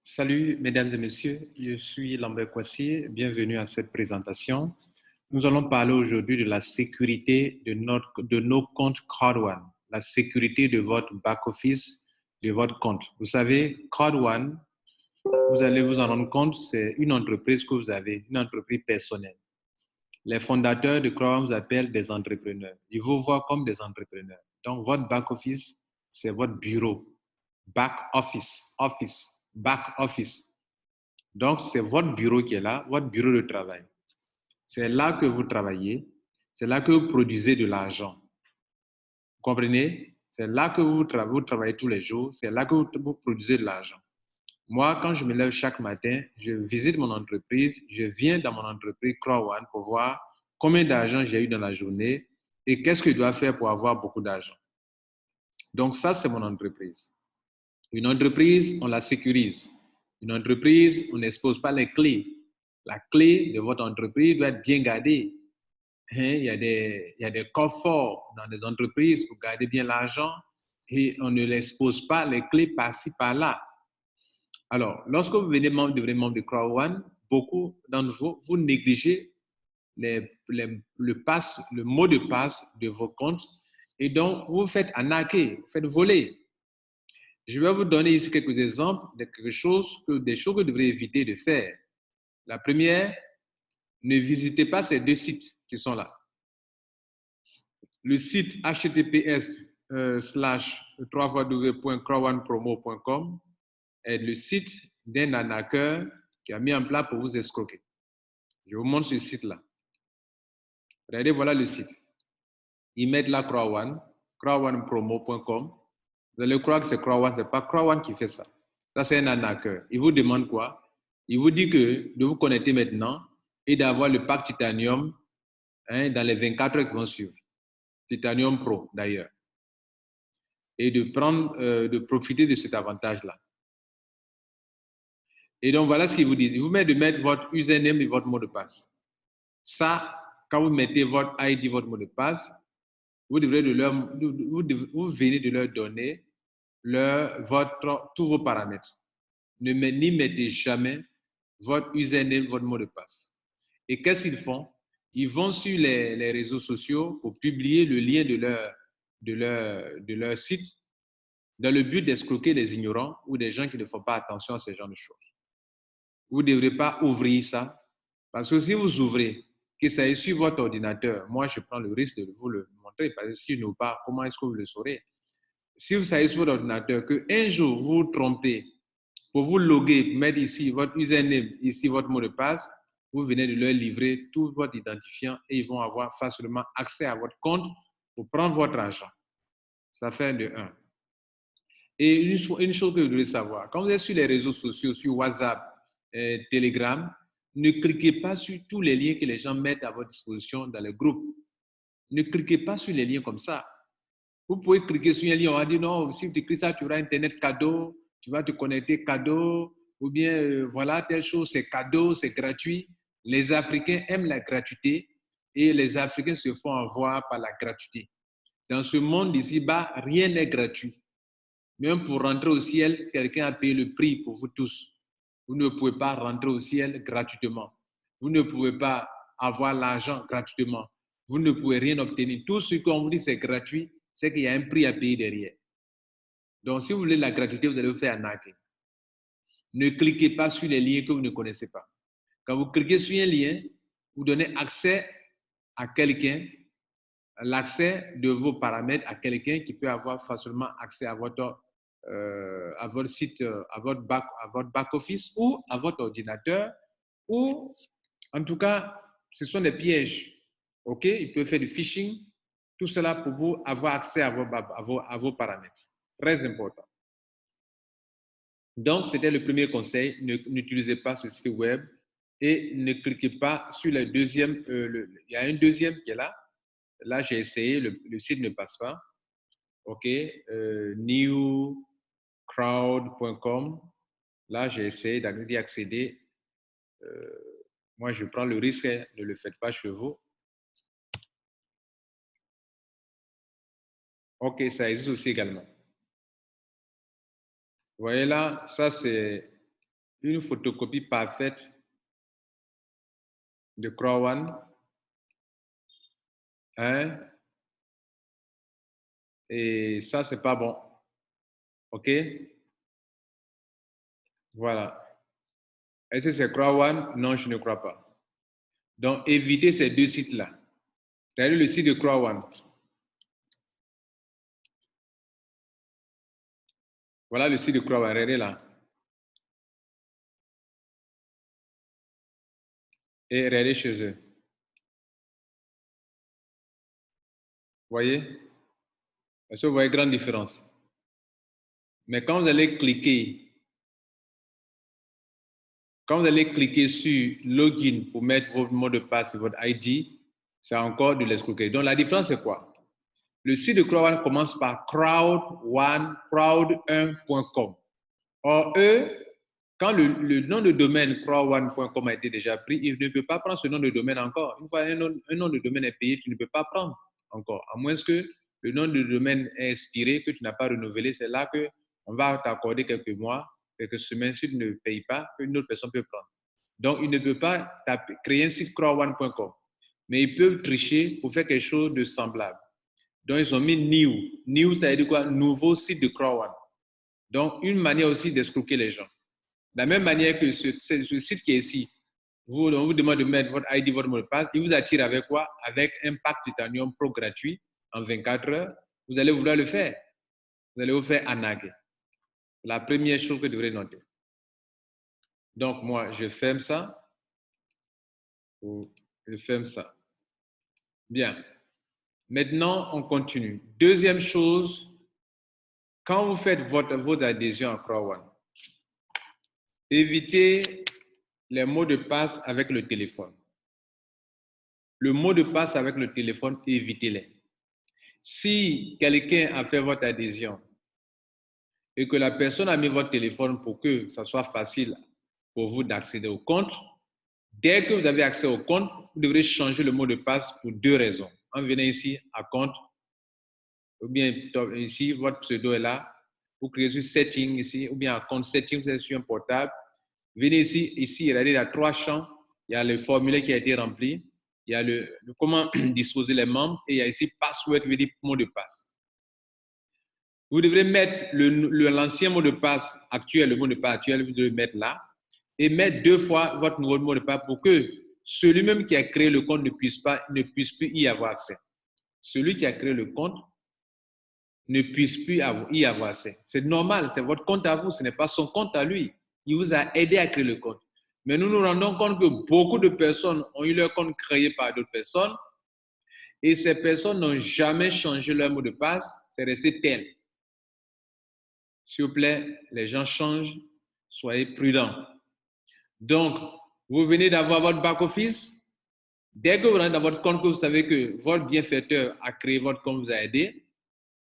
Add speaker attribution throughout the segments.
Speaker 1: Salut, mesdames et messieurs, je suis Lambert Coissier. Bienvenue à cette présentation. Nous allons parler aujourd'hui de la sécurité de nos comptes CrowdOne, la sécurité de votre back-office, de votre compte. Vous savez, CrowdOne, vous allez vous en rendre compte, c'est une entreprise que vous avez, une entreprise personnelle. Les fondateurs de CrowdOne vous appellent des entrepreneurs. Ils vous voient comme des entrepreneurs. Donc, votre back-office, c'est votre bureau. Back-office, office, back-office. Donc, c'est votre bureau qui est là, votre bureau de travail. C'est là que vous travaillez, c'est là que vous produisez de l'argent. Vous comprenez? C'est là que vous travaillez tous les jours, c'est là que vous produisez de l'argent. Moi, quand je me lève chaque matin, je visite mon entreprise, je viens dans mon entreprise CrowdOne pour voir combien d'argent j'ai eu dans la journée et qu'est-ce que je dois faire pour avoir beaucoup d'argent. Donc, ça, c'est mon entreprise. Une entreprise, on la sécurise. Une entreprise, on n'expose pas les clés. La clé de votre entreprise doit être bien gardée. Il y a des coffres forts dans des entreprises pour garder bien l'argent et on ne l'expose pas les clés par-ci, par-là. Alors, lorsque vous devenez membre de CrowdOne, beaucoup d'entre vous, vous négligez le mot de passe de vos comptes et donc vous faites arnaquer, vous faites voler. Je vais vous donner ici quelques exemples de des choses que vous devrez éviter de faire. La première, ne visitez pas ces deux sites qui sont là. Le site https://www.crowdone.promo.com est le site d'un arnaqueur qui a mis en place pour vous escroquer. Je vous montre ce site-là. Regardez, voilà le site. Ils mettent là CrowdOne, crowdone.promo.com. Vous allez croire que c'est CrowdOne, ce n'est pas CrowdOne qui fait ça. Ça, c'est un arnaqueur. Il vous demande quoi? Il vous dit que de vous connecter maintenant et d'avoir le pack Titanium dans les 24 heures qui vont suivre. Titanium Pro, d'ailleurs. Et de profiter de cet avantage-là. Et donc, voilà ce qu'il vous dit. Il vous met de mettre votre username et votre mot de passe. Ça, quand vous mettez votre ID, votre mot de passe, vous venez de leur donner tous vos paramètres. N'y mettez jamais votre username, votre mot de passe. Et qu'est-ce qu'ils font? Ils vont sur les réseaux sociaux pour publier le lien de leur site dans le but d'escroquer les ignorants ou des gens qui ne font pas attention à ce genre de choses. Vous ne devrez pas ouvrir ça parce que si vous ouvrez, que ça est sur votre ordinateur, moi je prends le risque de vous le montrer parce que si je n'ouvre pas, comment est-ce que vous le saurez? Si vous savez sur votre ordinateur qu'un jour vous vous trompez pour vous loguer, mettre ici votre username, ici votre mot de passe, vous venez de leur livrer tout votre identifiant et ils vont avoir facilement accès à votre compte pour prendre votre argent. Ça fait de 1. Et une chose que vous devez savoir, quand vous êtes sur les réseaux sociaux, sur WhatsApp, Telegram, ne cliquez pas sur tous les liens que les gens mettent à votre disposition dans les groupes. Ne cliquez pas sur les liens comme ça. Vous pouvez cliquer sur un lien, on va dire non, si tu cliques ça, tu auras Internet cadeau, tu vas te connecter cadeau, ou bien voilà, telle chose, c'est cadeau, c'est gratuit. Les Africains aiment la gratuité et les Africains se font avoir par la gratuité. Dans ce monde ici-bas, rien n'est gratuit. Même pour rentrer au ciel, quelqu'un a payé le prix pour vous tous. Vous ne pouvez pas rentrer au ciel gratuitement. Vous ne pouvez pas avoir l'argent gratuitement. Vous ne pouvez rien obtenir. Tout ce qu'on vous dit c'est gratuit, c'est qu'il y a un prix à payer derrière. Donc, si vous voulez la gratuité, vous allez vous faire arnaquer. Ne cliquez pas sur les liens que vous ne connaissez pas. Quand vous cliquez sur un lien, vous donnez accès à quelqu'un, l'accès de vos paramètres à quelqu'un qui peut avoir facilement accès à votre site, à votre back-office ou à votre ordinateur, ou en tout cas, ce sont des pièges. OK? Il peut faire du phishing, tout cela pour vous avoir accès à vos paramètres. Très important. Donc, c'était le premier conseil. N'utilisez pas ce site web et ne cliquez pas sur le deuxième. Il y a un deuxième qui est là. Là, j'ai essayé, le site ne passe pas. OK? Newcrowd.com. Là, j'ai essayé d'y accéder. Moi, je prends le risque, ne le faites pas chez vous. OK, ça existe aussi également. Vous voyez là, ça c'est une photocopie parfaite de CROI-1. Hein? Et ça, c'est pas bon. OK? Voilà. Est-ce que c'est CROI-1? Non, je ne crois pas. Donc, évitez ces deux sites-là. Regardez le site de CROI-1. Voilà le site de CROI-1. Regardez là. Et regardez chez eux. Voyez? Est-ce que vous voyez grande différence? Mais quand vous allez cliquer sur Login pour mettre votre mot de passe et votre ID, c'est encore de l'escroquerie. Donc, la différence, c'est quoi? Le site de CROI-1 commence par crowd1.com. Or, eux, quand le nom de domaine crowd1.com a été déjà pris, ils ne peuvent pas prendre ce nom de domaine encore. Une fois un nom de domaine est payé, tu ne peux pas prendre encore. À moins que le nom de domaine est expiré, que tu n'as pas renouvelé, c'est là qu'on va t'accorder quelques mois, quelques semaines. Si tu ne payes pas, une autre personne peut prendre. Donc, ils ne peuvent pas créer un site crowd1.com. Mais ils peuvent tricher pour faire quelque chose de semblable. Donc, ils ont mis new. New, ça veut dire quoi? Nouveau site de CROI-1. Donc, une manière aussi d'escroquer les gens. De la même manière que ce site qui est ici, on vous demande de mettre votre ID, votre mot de passe, il vous attire avec quoi? Avec un pack Titanium Pro gratuit en 24 heures. Vous allez vouloir le faire. Vous allez vous faire arnaquer. La première chose que vous devrez noter. Donc, moi, je ferme ça. Je ferme ça. Bien. Maintenant, on continue. Deuxième chose, quand vous faites votre adhésion à CROI-1, évitez les mots de passe avec le téléphone. Le mot de passe avec le téléphone, évitez-les. Si quelqu'un a fait votre adhésion et que la personne a mis votre téléphone pour que ça soit facile pour vous d'accéder au compte, dès que vous avez accès au compte, vous devrez changer le mot de passe pour deux raisons. En venant ici à compte, ou bien ici, votre pseudo est là, vous cliquez sur Setting ici, ou bien à compte Setting, vous êtes sur un portable. Venez ici, regardez, il y a trois champs. Il y a le formulaire qui a été rempli, il y a le comment disposer les membres, et il y a ici password, qui veut dire mot de passe. Vous devrez mettre l'ancien mot de passe actuel, le mot de passe actuel, vous devez le mettre là, et mettre deux fois votre nouveau mot de passe pour que celui-même qui a créé le compte ne puisse plus y avoir accès. Celui qui a créé le compte ne puisse plus y avoir accès. C'est normal, c'est votre compte à vous, ce n'est pas son compte à lui. Il vous a aidé à créer le compte. Mais nous nous rendons compte que beaucoup de personnes ont eu leur compte créé par d'autres personnes et ces personnes n'ont jamais changé leur mot de passe, c'est resté tel. S'il vous plaît, les gens changent, soyez prudents. Donc, vous venez d'avoir votre back-office. Dès que vous rentrez dans votre compte, vous savez que votre bienfaiteur a créé votre compte, vous a aidé.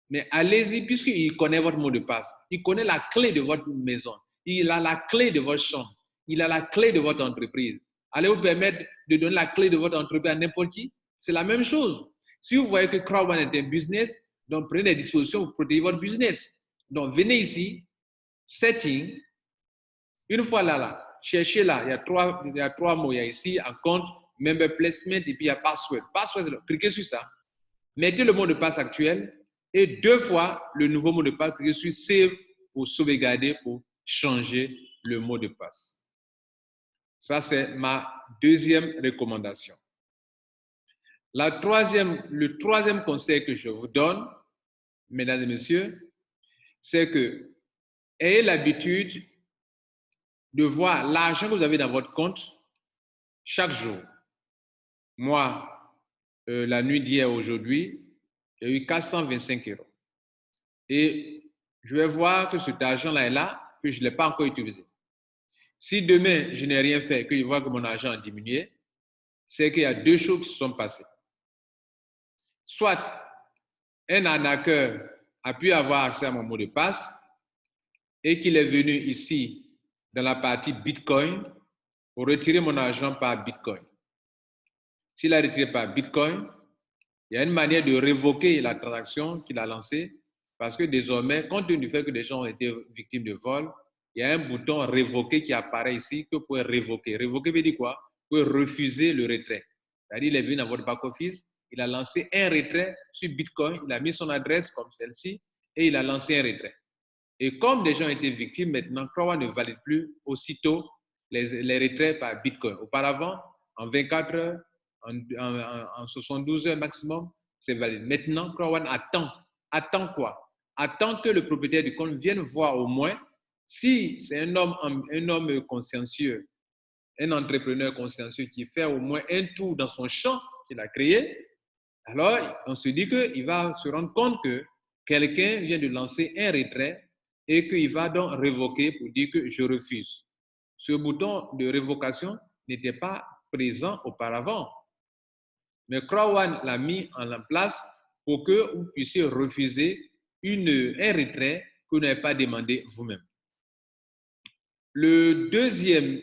Speaker 1: Mais allez-y, puisqu'il connaît votre mot de passe. Il connaît la clé de votre maison. Il a la clé de votre chambre. Il a la clé de votre entreprise. Allez vous permettre de donner la clé de votre entreprise à n'importe qui? C'est la même chose. Si vous voyez que CROI-1 est un business, donc prenez des dispositions pour protéger votre business. Donc venez ici, Setting. Une fois là, cherchez là, il y a trois mots. Il y a ici un compte, Member Placement, et puis il y a Password. Password, cliquez sur ça. Mettez le mot de passe actuel et deux fois le nouveau mot de passe, cliquez sur Save pour sauvegarder, pour changer le mot de passe. Ça, c'est ma deuxième recommandation. Le troisième conseil que je vous donne, mesdames et messieurs, c'est que ayez l'habitude de voir l'argent que vous avez dans votre compte chaque jour. Moi, la nuit d'hier aujourd'hui, j'ai eu 425 €. Et je vais voir que cet argent-là est là, que je ne l'ai pas encore utilisé. Si demain, je n'ai rien fait, que je vois que mon argent a diminué, c'est qu'il y a deux choses qui se sont passées. Soit un arnaqueur a pu avoir accès à mon mot de passe et qu'il est venu ici dans la partie Bitcoin pour retirer mon argent par Bitcoin. S'il a retiré par Bitcoin, il y a une manière de révoquer la transaction qu'il a lancée parce que désormais, compte tenu du fait que des gens ont été victimes de vol, il y a un bouton révoquer qui apparaît ici que vous pouvez révoquer. Révoquer veut dire quoi? Vous pouvez refuser le retrait. C'est-à-dire, il est venu dans votre back-office, il a lancé un retrait sur Bitcoin, il a mis son adresse comme celle-ci et il a lancé un retrait. Et comme des gens ont été victimes, maintenant, CROI ne valide plus aussitôt les retraits par Bitcoin. Auparavant, en 24 heures, en 72 heures maximum, c'est valide. Maintenant, CROI attend. Attend quoi? Attend que le propriétaire du compte vienne voir au moins si c'est un homme consciencieux, un entrepreneur consciencieux qui fait au moins un tour dans son champ qu'il a créé. Alors, on se dit qu'il va se rendre compte que quelqu'un vient de lancer un retrait et qu'il va donc révoquer pour dire que je refuse. Ce bouton de révocation n'était pas présent auparavant. Mais CROI l'a mis en place pour que vous puissiez refuser un retrait que vous n'avez pas demandé vous-même. Le deuxième,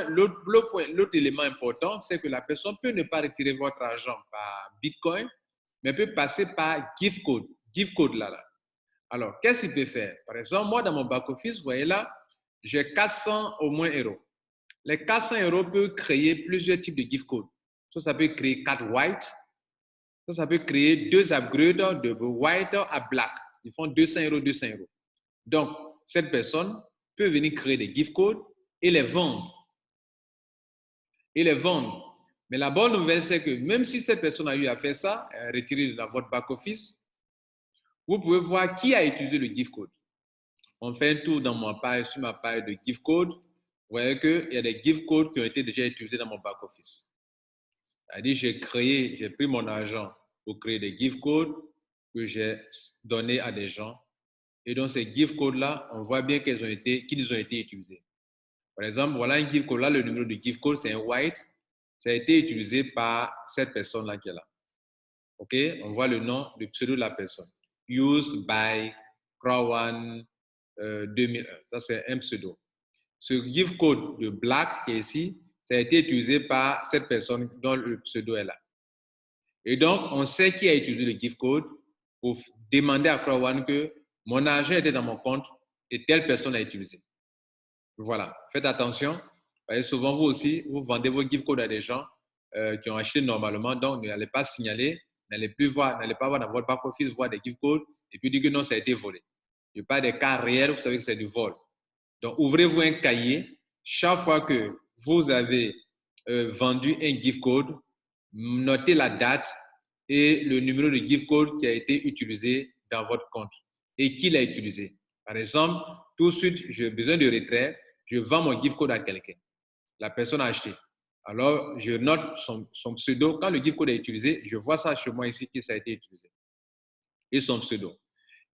Speaker 1: l'autre élément important, c'est que la personne peut ne pas retirer votre argent par Bitcoin, mais peut passer par gift code. Gift code là. Alors, qu'est-ce qu'il peut faire? Par exemple, moi, dans mon back-office, vous voyez là, j'ai 400 au moins euros. Les 400 euros peuvent créer plusieurs types de gift code. Ça peut créer 4 white. Ça peut créer 2 upgrades de white à black. Ils font 200 euros, 200 euros. Donc, cette personne peut venir créer des gift codes et les vendre. Mais la bonne nouvelle, c'est que même si cette personne a eu à faire ça, retirer dans votre back-office, vous pouvez voir qui a utilisé le gift code. On fait un tour dans sur ma page de gift code. Vous voyez qu'il y a des gift codes qui ont été déjà utilisés dans mon back-office. C'est-à-dire, j'ai pris mon argent pour créer des gift codes que j'ai donnés à des gens. Et donc, ces gift codes-là, on voit bien qu'ils ont été utilisés. Par exemple, voilà un gift code là, le numéro de gift code, c'est un white. Ça a été utilisé par cette personne-là qui est là. OK? On voit le nom, le pseudo de la personne. Used by Crowan 2001. Ça, c'est un pseudo. Ce gift code de black qui est ici, ça a été utilisé par cette personne dont le pseudo est là. Et donc, on sait qui a utilisé le gift code pour demander à Crowan que mon argent était dans mon compte et telle personne l'a utilisé. Voilà, faites attention. Souvent, vous aussi, vous vendez vos gift codes à des gens qui ont acheté normalement, donc n'allez pas signaler, n'allez pas voir dans votre back-office, voir des gift codes et puis dire que non, ça a été volé. Il n'y a pas des cas réels, vous savez que c'est du vol. Donc, ouvrez-vous un cahier. Chaque fois que vous avez vendu un gift code, notez la date et le numéro de gift code qui a été utilisé dans votre compte et qui l'a utilisé. Par exemple, tout de suite, j'ai besoin de retrait, je vends mon gift code à quelqu'un. La personne a acheté. Alors, je note son pseudo. Quand le gift code est utilisé, je vois ça chez moi ici que ça a été utilisé. Et son pseudo.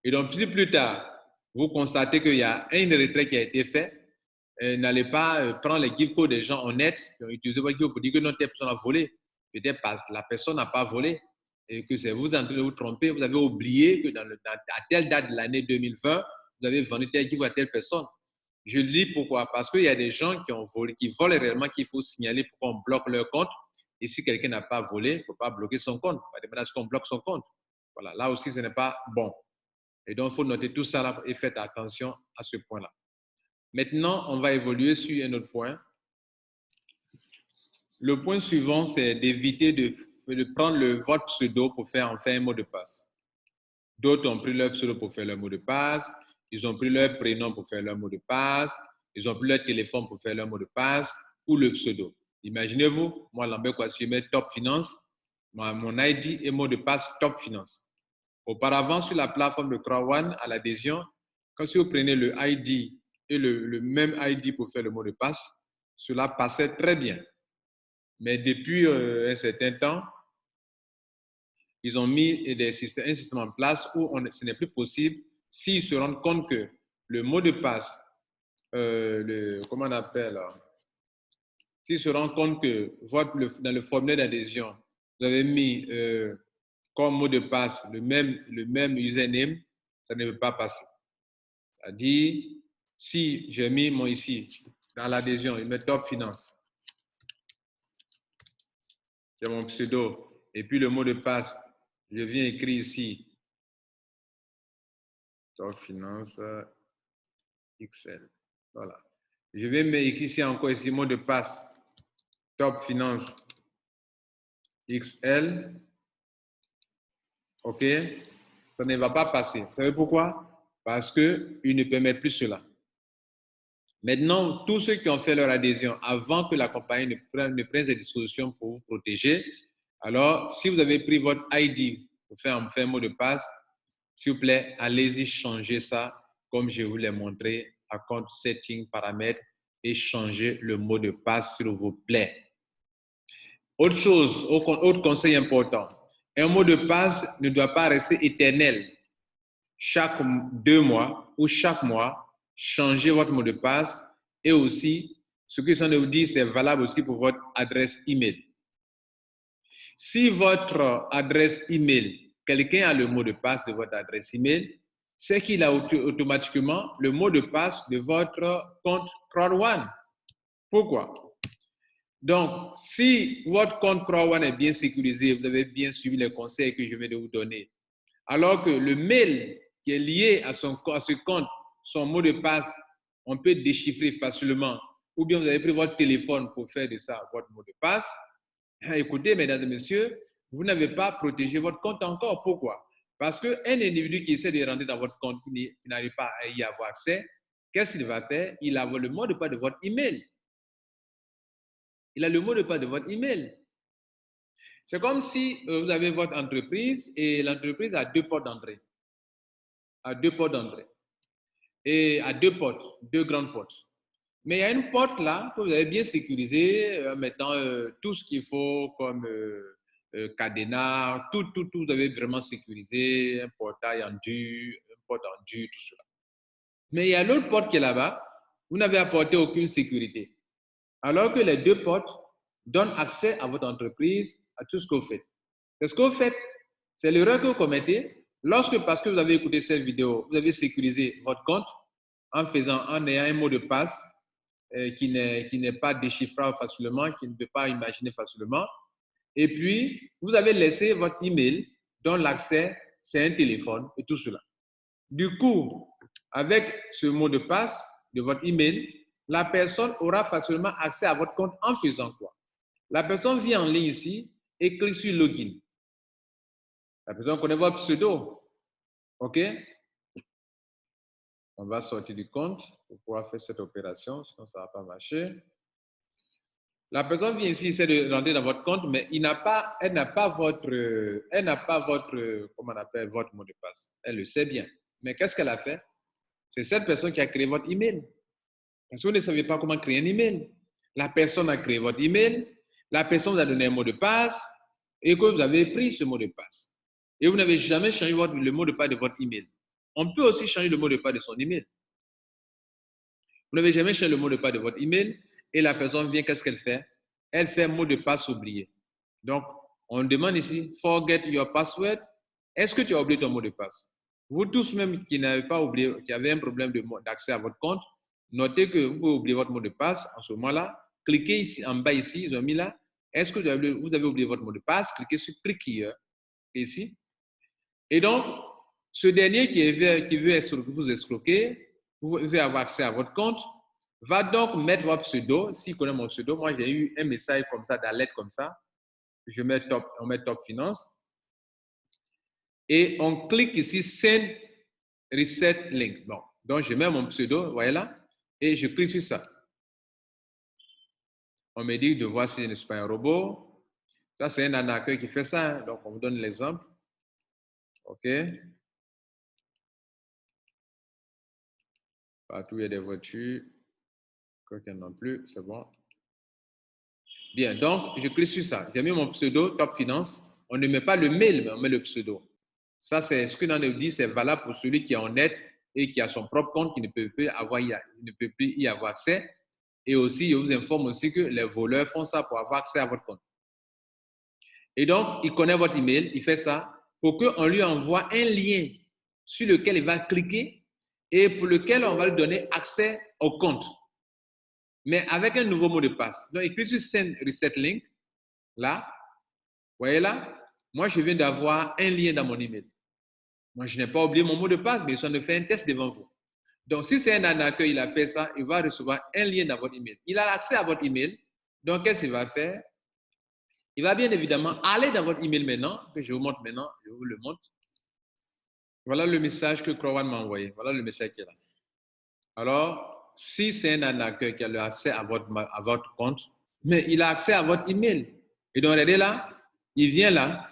Speaker 1: Et donc, plus tard, vous constatez qu'il y a un retrait qui a été fait, n'allez pas prendre les gift codes des gens honnêtes qui ont utilisé votre gift code pour dire que non, telle personne a volé. Peut-être pas, la personne n'a pas volé et que c'est vous en train de vous tromper. Vous avez oublié que à telle date de l'année 2020, vous avez vendu tel gift à telle personne. Je le dis pourquoi? Parce qu'il y a des gens qui volent réellement qu'il faut signaler pour qu'on bloque leur compte. Et si quelqu'un n'a pas volé, il ne faut pas bloquer son compte. Il faut pas demander à ce qu'on bloque son compte. Voilà, là aussi, ce n'est pas bon. Et donc, il faut noter tout ça là et faites attention à ce point-là. Maintenant, on va évoluer sur un autre point. Le point suivant, c'est d'éviter de prendre votre pseudo pour faire un mot de passe. D'autres ont pris leur pseudo pour faire leur mot de passe. Ils ont pris leur prénom pour faire leur mot de passe. Ils ont pris leur téléphone pour faire leur mot de passe ou le pseudo. Imaginez-vous, moi, Lambert Kwasi, je mets Top Finance, mon ID et mot de passe Top Finance. Auparavant, sur la plateforme de CROI à l'adhésion, quand si vous prenez le ID et le même ID pour faire le mot de passe, cela passait très bien. Mais depuis un certain temps, ils ont mis un système en place où ce n'est plus possible s'ils se rendent compte que le mot de passe, comment on appelle, s'ils se rendent compte que dans le formulaire d'adhésion, vous avez mis comme mot de passe le même username, ça ne peut pas passer. C'est-à-dire, si j'ai mis ici, dans l'adhésion, je mets Top Finance, c'est mon pseudo, et puis le mot de passe, je viens écrire ici, Top Finance, XL. Voilà. Je vais mettre ici encore ici mot de passe Top Finance XL. OK. Ça ne va pas passer. Vous savez pourquoi? Parce qu'il ne permet plus cela. Maintenant, tous ceux qui ont fait leur adhésion avant que la compagnie ne prenne des dispositions pour vous protéger, alors si vous avez pris votre ID pour faire un mot de passe, s'il vous plaît, allez-y changer ça comme je vous l'ai montré à compte setting paramètres et changer le mot de passe s'il vous plaît. Autre chose, autre conseil important, un mot de passe ne doit pas rester éternel. Chaque 2 mois ou chaque mois, changez votre mot de passe et aussi, ce que je viens de vous dire, c'est valable aussi pour votre adresse email. Si votre adresse email, quelqu'un a le mot de passe de votre adresse email, c'est qu'il a automatiquement le mot de passe de votre compte CrowdOne. Pourquoi? Donc, si votre compte CrowdOne est bien sécurisé, vous avez bien suivi les conseils que je viens de vous donner, alors que le mail qui est lié à ce compte, son mot de passe, on peut déchiffrer facilement, ou bien vous avez pris votre téléphone pour faire de ça votre mot de passe. Écoutez, mesdames et messieurs, vous n'avez pas protégé votre compte encore. Pourquoi? Parce qu'un individu qui essaie de rentrer dans votre compte, qui n'arrive pas à y avoir accès, qu'est-ce qu'il va faire? Il a le mot de passe de votre email. Il a le mot de passe de votre email. C'est comme si vous avez votre entreprise et l'entreprise a 2 portes d'entrée. À 2 portes d'entrée. Et à 2 portes, 2 grandes portes. Mais il y a une porte là que vous avez bien sécurisée, mettant tout ce qu'il faut comme cadenas, tout, vous avez vraiment sécurisé, un portail en dur, une porte en dur, tout cela. Mais il y a l'autre porte qui est là-bas, vous n'avez apporté aucune sécurité. Alors que les 2 portes donnent accès à votre entreprise, à tout ce que vous faites. C'est ce que vous faites, c'est l'erreur que vous commettez lorsque, parce que vous avez écouté cette vidéo, vous avez sécurisé votre compte en ayant un mot de passe qui n'est pas déchiffrable facilement, qui ne peut pas imaginer facilement. Et puis, vous avez laissé votre email dont l'accès, c'est un téléphone et tout cela. Du coup, avec ce mot de passe de votre email, la personne aura facilement accès à votre compte en faisant quoi? La personne vient en ligne ici et clique sur Login. La personne connaît votre pseudo. OK? On va sortir du compte pour pouvoir faire cette opération, sinon ça ne va pas marcher. La personne vient ici, essaie de rentrer dans votre compte, mais elle n'a pas votre, comment on appelle, votre mot de passe. Elle le sait bien. Mais qu'est-ce qu'elle a fait? C'est cette personne qui a créé votre email. Parce que vous ne savez pas comment créer un email. La personne a créé votre email, la personne vous a donné un mot de passe et que vous avez pris ce mot de passe. Et vous n'avez jamais changé le mot de passe de votre email. On peut aussi changer le mot de passe de son email. Vous n'avez jamais changé le mot de passe de votre email et la personne vient, qu'est-ce qu'elle fait? Elle fait mot de passe oublié. Donc, on demande ici, forget your password. Est-ce que tu as oublié ton mot de passe? Vous tous même qui n'avez pas oublié, qui avez un problème d'accès à votre compte, notez que vous pouvez oublier votre mot de passe en ce moment-là. Cliquez ici, en bas ici, ils ont mis là. Est-ce que vous avez oublié votre mot de passe? Cliquez sur Click here, ici. Et donc, ce dernier qui veut vous escroquer, vous veut avoir accès à votre compte, va donc mettre votre pseudo. S'il connaît mon pseudo, moi j'ai eu un message comme ça, d'alerte comme ça. On met Top Finance. Et on clique ici Send Reset Link. Bon, donc je mets mon pseudo, vous voyez là, et je clique sur ça. On me dit de voir si je ne suis pas un robot. Ça, c'est un arnaqueur qui fait ça. Hein. Donc, on vous donne l'exemple. OK. Partout, il y a des voitures. Quelqu'un non plus, c'est bon. Bien, donc, je clique sur ça. J'ai mis mon pseudo, Top Finance. On ne met pas le mail, mais on met le pseudo. Ça, c'est ce que l'on nous dit, c'est valable pour celui qui est honnête et qui a son propre compte, qui ne peut plus y avoir accès. Et aussi, je vous informe aussi que les voleurs font ça pour avoir accès à votre compte. Et donc, il connaît votre email, il fait ça pour qu'on lui envoie un lien sur lequel il va cliquer et pour lequel on va lui donner accès au compte. Mais avec un nouveau mot de passe. Donc, il clique sur Send Reset Link. Là, vous voyez là, moi, je viens d'avoir un lien dans mon email. Moi, je n'ai pas oublié mon mot de passe, mais ça ne fait un test devant vous. Donc, si c'est un arnaqueur, il a fait ça, il va recevoir un lien dans votre email. Il a accès à votre email. Donc, qu'est-ce qu'il va faire? Il va bien évidemment aller dans votre email maintenant, que je vous montre maintenant, je vous le montre. Voilà le message que Crowan m'a envoyé. Voilà le message qui est là. Alors, si c'est un arnaqueur qui a accès à votre compte, mais il a accès à votre email. Et donc, regardez là, il vient là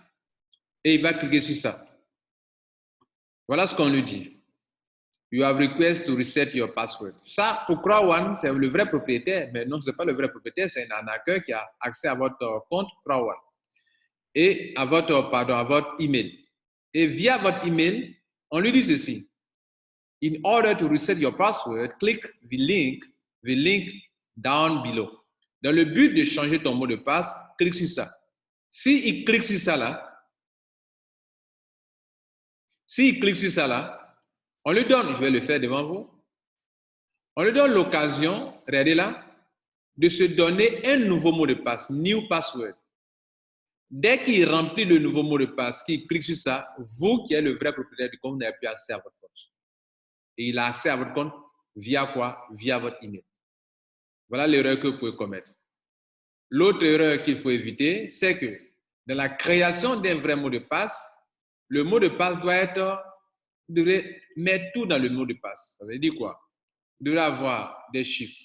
Speaker 1: et il va cliquer sur ça. Voilà ce qu'on lui dit. You have request to reset your password. Ça, pour Crowan, c'est le vrai propriétaire, mais non, ce n'est pas le vrai propriétaire, c'est un arnaqueur qui a accès à votre compte Crowan et à votre email. Et via votre email, on lui dit ceci. In order to reset your password, click the link down below. Dans le but de changer ton mot de passe, clique sur ça. S'il clique sur ça là, on lui donne, je vais le faire devant vous, on lui donne l'occasion, regardez là, de se donner un nouveau mot de passe, new password. Dès qu'il remplit le nouveau mot de passe, qu'il clique sur ça, vous qui êtes le vrai propriétaire du compte, vous n'avez plus accès à votre compte. Et il a accès à votre compte via quoi? Via votre email. Voilà l'erreur que vous pouvez commettre. L'autre erreur qu'il faut éviter, c'est que dans la création d'un vrai mot de passe, le mot de passe doit être, vous devrez mettre tout dans le mot de passe. Ça veut dire quoi? Vous devrez avoir des chiffres.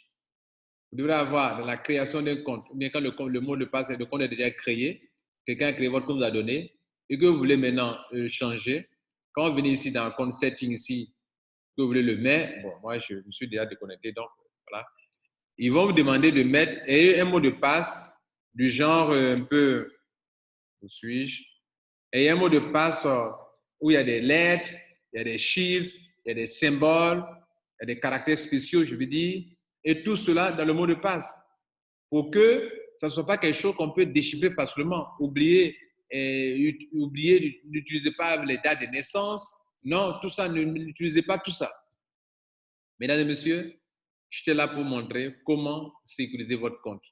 Speaker 1: Vous devrez avoir dans la création d'un compte, ou bien quand le mot de passe, le compte est déjà créé, quelqu'un a créé votre compte, vous a donné, et que vous voulez maintenant changer. Quand vous venez ici dans le compte setting ici, que vous voulez le mettre, bon, moi je me suis déjà déconnecté, donc voilà. Ils vont vous demander de mettre un mot de passe du genre un peu, où suis-je? Et un mot de passe où il y a des lettres, il y a des chiffres, il y a des symboles, il y a des caractères spéciaux, je veux dire, et tout cela dans le mot de passe. Pour que ça ne soit pas quelque chose qu'on peut déchiffrer facilement. Oubliez, n'utilisez pas les dates de naissance. Non, tout ça, n'utilisez pas tout ça. Mesdames et messieurs, j'étais là pour montrer comment sécuriser votre compte.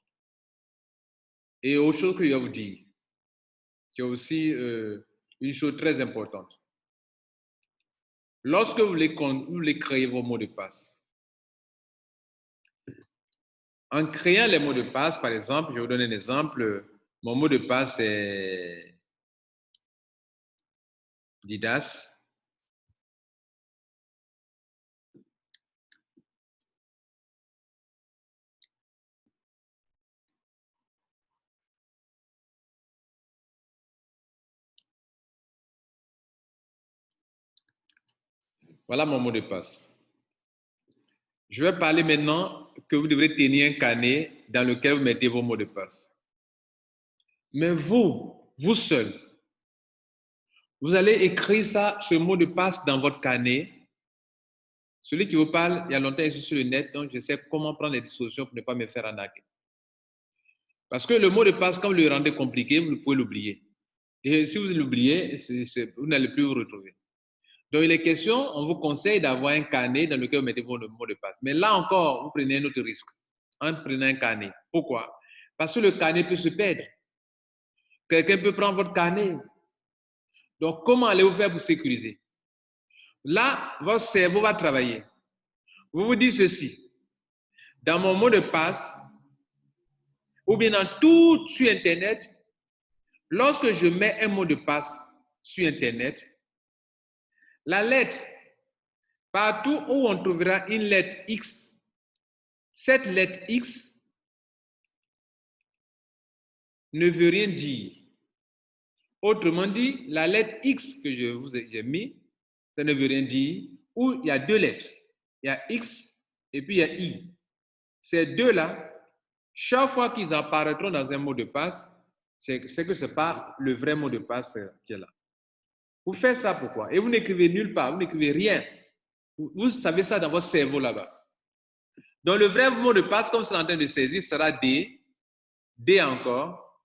Speaker 1: Et autre chose que je vais vous dire, c'est aussi une chose très importante. Lorsque vous voulez créer vos mots de passe, en créant les mots de passe, par exemple, je vais vous donner un exemple. Mon mot de passe est Didas. Voilà mon mot de passe. Je vais parler maintenant que vous devrez tenir un carnet dans lequel vous mettez vos mots de passe. Mais vous seul, vous allez écrire ça, ce mot de passe dans votre carnet. Celui qui vous parle, il y a longtemps, je suis sur le net, donc je sais comment prendre les dispositions pour ne pas me faire arnaquer. Parce que le mot de passe, quand vous le rendez compliqué, vous pouvez l'oublier. Et si vous l'oubliez, vous n'allez plus vous retrouver. Donc, il est question, on vous conseille d'avoir un carnet dans lequel vous mettez vos mots de passe. Mais là encore, vous prenez un autre risque en prenant un carnet. Pourquoi? Parce que le carnet peut se perdre. Quelqu'un peut prendre votre carnet. Donc, comment allez-vous faire pour sécuriser? Là, votre cerveau va travailler. Vous vous dites ceci. Dans mon mot de passe, ou bien dans tout sur Internet, lorsque je mets un mot de passe sur Internet, la lettre, partout où on trouvera une lettre X, cette lettre X ne veut rien dire. Autrement dit, la lettre X que je vous ai mis, ça ne veut rien dire, où il y a deux lettres. Il y a X et puis il y a I. Ces deux-là, chaque fois qu'ils apparaîtront dans un mot de passe, c'est que ce n'est pas le vrai mot de passe qui est là. Vous faites ça pourquoi? Et vous n'écrivez nulle part, vous n'écrivez rien. Vous savez ça dans votre cerveau là-bas. Donc le vrai mot de passe, comme c'est en train de saisir, sera D encore.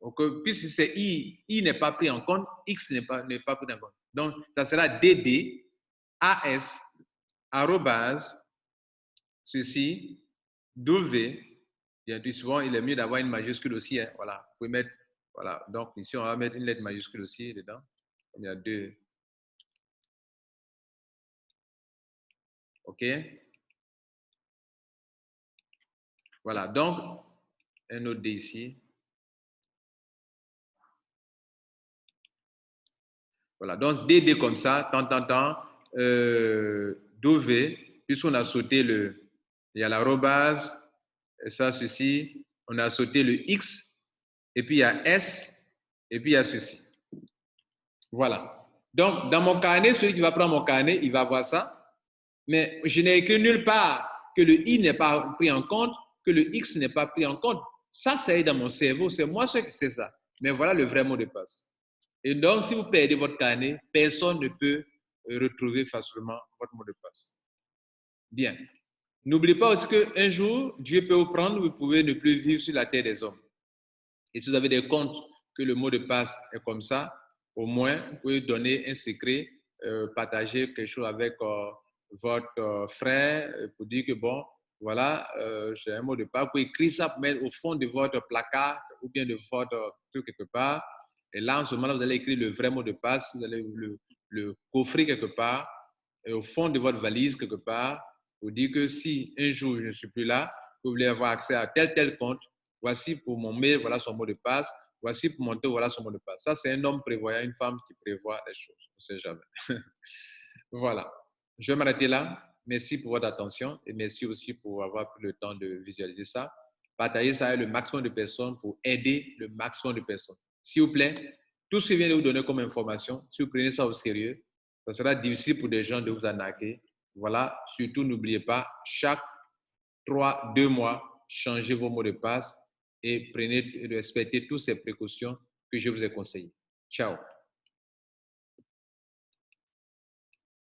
Speaker 1: Donc, puisque c'est I n'est pas pris en compte, X n'est pas pris en compte. Donc, ça sera DD, AS, arrobase, ceci, W. Bien plus souvent, il est mieux d'avoir une majuscule aussi. Hein, voilà. Vous pouvez mettre, voilà. Donc, ici, on va mettre une lettre majuscule aussi dedans. Il y a deux. OK? Voilà, donc, un autre D ici. Voilà, donc DD comme ça, d'OV, puisqu'on a sauté il y a l'arrobase, ça, ceci, on a sauté le X, et puis il y a S, et puis il y a ceci. Voilà. Donc, dans mon carnet, celui qui va prendre mon carnet, il va voir ça, mais je n'ai écrit nulle part que le I n'est pas pris en compte, que le X n'est pas pris en compte. Ça, c'est dans mon cerveau, c'est moi qui sais ça. Mais voilà le vrai mot de passe. Et donc, si vous perdez votre carnet, personne ne peut retrouver facilement votre mot de passe. Bien. N'oubliez pas aussi qu'un jour, Dieu peut vous prendre, vous pouvez ne plus vivre sur la terre des hommes. Et si vous avez des comptes que le mot de passe est comme ça, au moins, vous pouvez donner un secret, partager quelque chose avec votre frère pour dire que bon, voilà, j'ai un mot de passe. Vous pouvez écrire ça pour mettre au fond de votre placard ou bien de votre truc quelque part. Et là, en ce moment-là, vous allez écrire le vrai mot de passe, vous allez le coffrer quelque part, et au fond de votre valise quelque part, pour dire que si un jour je ne suis plus là, vous voulez avoir accès à tel compte, voici pour mon mail, voilà son mot de passe, voici pour mon taux, voilà son mot de passe. Ça, c'est un homme prévoyant, une femme qui prévoit les choses. On ne sait jamais. Voilà. Je vais m'arrêter là. Merci pour votre attention et merci aussi pour avoir pris le temps de visualiser ça. Partagez ça avec le maximum de personnes pour aider le maximum de personnes. S'il vous plaît, tout ce que je viens de vous donner comme information, si vous prenez ça au sérieux, ça sera difficile pour des gens de vous arnaquer. Voilà. Surtout, n'oubliez pas, chaque 2 mois, changez vos mots de passe et respectez toutes ces précautions que je vous ai conseillées. Ciao.